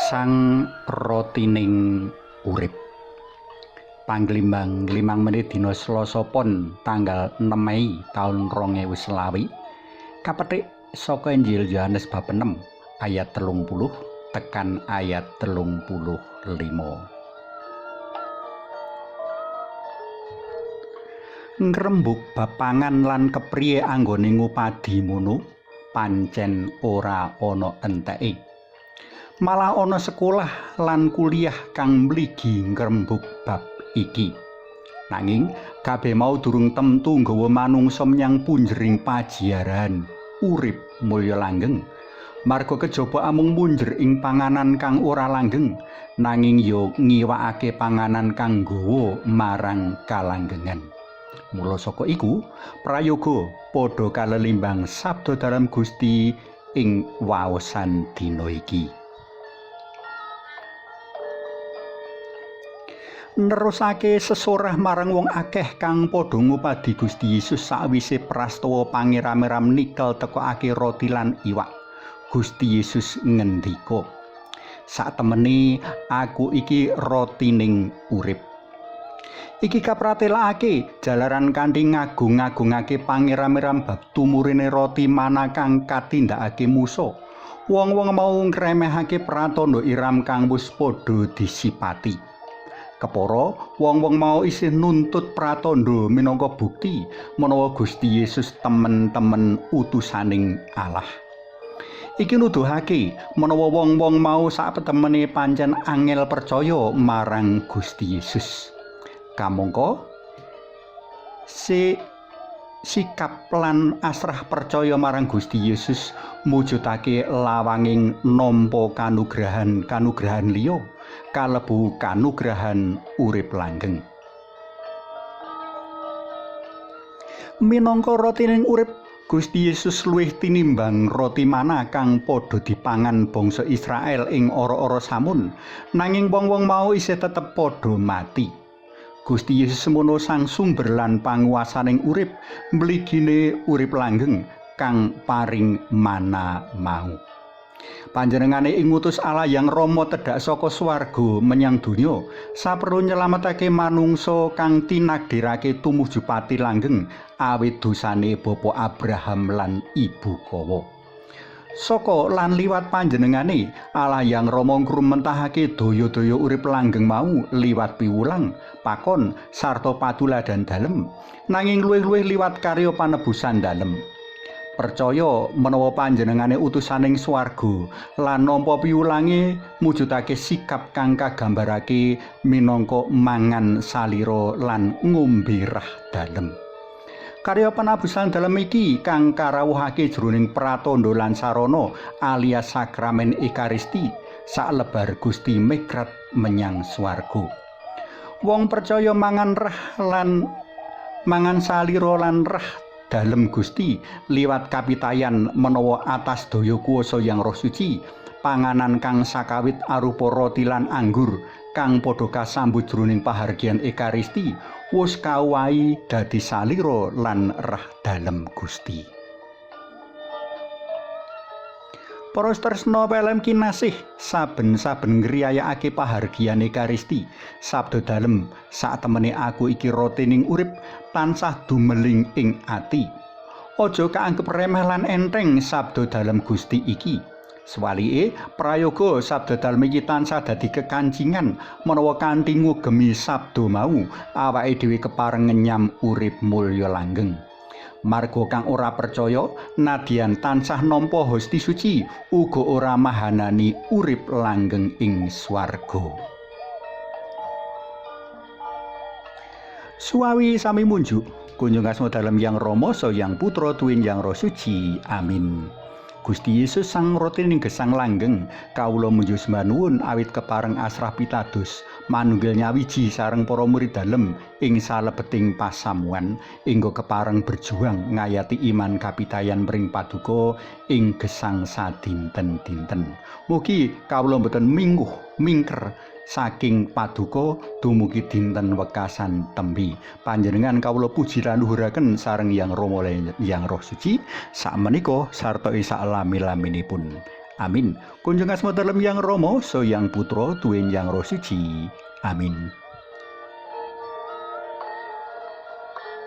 Sang rotining urip. Panglimbang 5 menit dina Selasa Pon tanggal 6 Mei taun 2020. Kapetik saka Injil Yohanes bab 6 ayat 30 tekan ayat 35. Ngrembug bab pangan lan kepriye anggone ngupadi mono pancen ora ana enteke. Malah ana sekolah lan kuliah kang mligi ngrembug bab iki. Nanging kabeh mau durung temtu nggawa manungsa menyang punjering pajiaran urip mulya langgeng. Marga kejaba amung munjer ing panganan kang ora langgeng, nanging ya ngiwakake panganan kang nggawa marang kalanggengan. Mula saka iku prayoga padha kalelimbang sabda dalam Gusti ing waosan dina iki. Nerusake sesorah marang wong akeh kang padha ngupadi Gusti Yesus sakwise prastawa pangeram-eram nikel tekokake roti lan iwak. Gusti Yesus ngendika, "Satemene aku iki rotining urip." Iki kapratelakake jalaran kanthi ngagung-agungake pangeram-eram bab tumurine roti mana kang katindakake Musa. Wong-wong mau ngremehake pratandha iram kang wis padha disipati. Kepara wong-wong mau isih nuntut pratandha minangka bukti menawa Gusti Yesus temen-temen utusaning Allah. Iki nuduhake menawa wong-wong mau sapetemene pancen angel percaya marang Gusti Yesus. Kamangka sikap lan asrah percaya marang Gusti Yesus mujudake lawanging nampa kanugrahan liya, kalebu kanugrahan urip langgeng. Minangka rotining urip, Gusti Yesus luwih tinimbang roti mana kang padha dipangan bangsa Israel ing ora-ora samun, nanging wong-wong mau isih tetep padha mati. Gusti Yesus semono sang sumber lan panguwasaning urip, mligine urip langgeng kang paring mana mau. Panjenengane ing ngutus Allah yang Rama tedhak saka swarga menyang donya, saperlu nyelametake manungsa kang tinagdirake tumuju pati langgeng awit dosane Bapa Abraham lan Ibu Kawa. Saka lan liwat panjenengane Allah yang Rama ngrumentahake daya-daya urip langgeng mau liwat piwulang, pakon sarta patuladan dalem, nanging luwih-luwih liwat karya panebusan dalem. Percaya menawa panjenengane utusaning swarga lan nampa piwulange mujudake sikap kang kagambarake minangka mangan salira lan ngombe rah dalem. Karya penabusan dalem iki kang karawuhake jroning pratandha lan sarana alias sakramen Ekaristi saklebar Gusti migrat menyang swarga. Wong percaya mangan salira lan rah dalem Gusti liwat kapitayan menawa atas daya kuwasa Yang Roh Suci, panganan kang sakawit arupa roti lan anggur kang padha kasambut jroning pahargyan Ekaristi wis kawahi dadi salira lan rah dalem Gusti. Para tresna pelem kinasih, saben-saben ngriyayakake pahargyan Ekaristi, sabda dalem, satemene aku iki rotining urip tansah dumeling ing ati. Aja kaanggep remeh lan enteng sabda dalem Gusti iki. Swalike, prayoga sabda dalem iki tansah dadi kekancingan menawa kanthi ngugemi sabda mau, awake dhewe kepareng ngenyam urip mulya langgeng. Marga kang ora percaya nadyan tansah nampa Hasti Suci uga ora mahanani urip langgeng ing swarga. Suwawi sami munjuk kunjung asma dalem Yang Rama saha Yang Putra tuwin Yang Roh Suci. Amin. Gusti Yesus sang rotining gesang langgeng, kawula munjuk sembah nuwun awit kepareng asrah pitados manunggal nyawiji sareng para murid dalem ing salebeting pasamuan, inggo kepareng berjuang ngayati iman kapitayan mring paduka ing gesang sadinten-dinten. Mugi kawula boten mingker saking paduka dumugi dinten wekasan tembi. Panjenengan kawula puji lan luhuraken sareng Yang Rama lan Yang Roh Suci sakmenika sarta ing salami-laminipun. Amin. Kunjung asma dalem Yang Rama, so Yang Putra, duwen Yang Roh Suci. Amin.